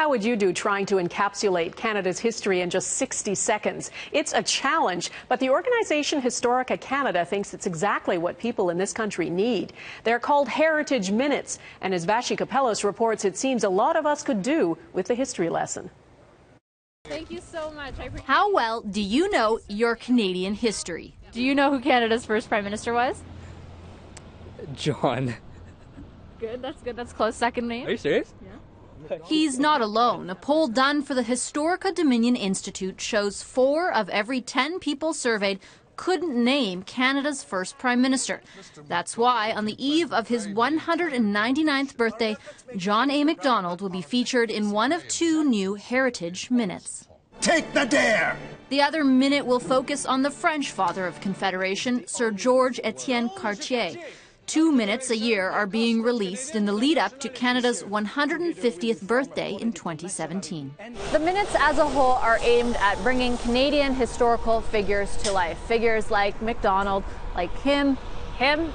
How would you do trying to encapsulate Canada's history in just 60 seconds? It's a challenge, but the organization Historica-Canada thinks it's exactly what people in this country need. They're called Heritage Minutes, and as Vassy Kapelos reports, it seems a lot of us could do with the history lesson. Thank you so much. How well do you know your Canadian history? Do you know who Canada's first Prime Minister was? John. Good, that's good. That's close. Second name? Are you serious? Yeah. He's not alone. A poll done for the Historica-Dominion Institute shows 4 of every 10 people surveyed couldn't name Canada's first Prime Minister. That's why, on the eve of his 199th birthday, John A. Macdonald will be featured in one of 2 new Heritage Minutes. Take the dare! The other minute will focus on the French father of Confederation, Sir Georges-Étienne Cartier. 2 minutes a year are being released in the lead-up to Canada's 150th birthday in 2017. The minutes as a whole are aimed at bringing Canadian historical figures to life. Figures like Macdonald, like him, and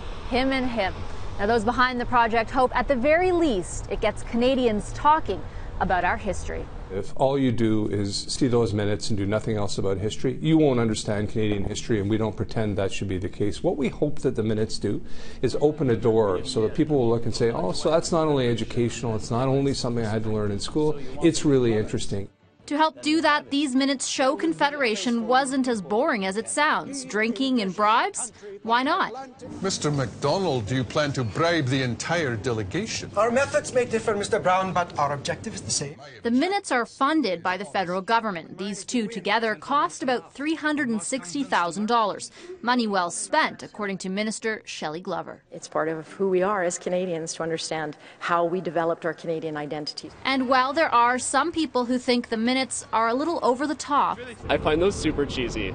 him. Now, those behind the project hope, at the very least, it gets Canadians talking about our history. If all you do is see those minutes and do nothing else about history, you won't understand Canadian history, and we don't pretend that should be the case. What we hope that the minutes do is open a door so that people will look and say, oh, so that's not only educational, it's not only something I had to learn in school, it's really interesting. To help do that, these minutes show Confederation wasn't as boring as it sounds. Drinking and bribes? Why not? Mr. MacDonald, do you plan to bribe the entire delegation? Our methods may differ, Mr. Brown, but our objective is the same. The minutes are funded by the federal government. These 2 together cost about $360,000. Money well spent, according to Minister Shelley Glover. It's part of who we are as Canadians to understand how we developed our Canadian identity. And while there are some people who think the minutes are a little over the top, I find those super cheesy.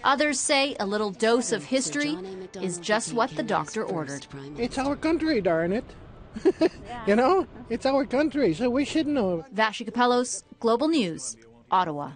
Others say a little dose of history is just what the doctor ordered. It's our country, darn it. You know, it's our country, so we should know. Vassy Kapelos, Global News, Ottawa.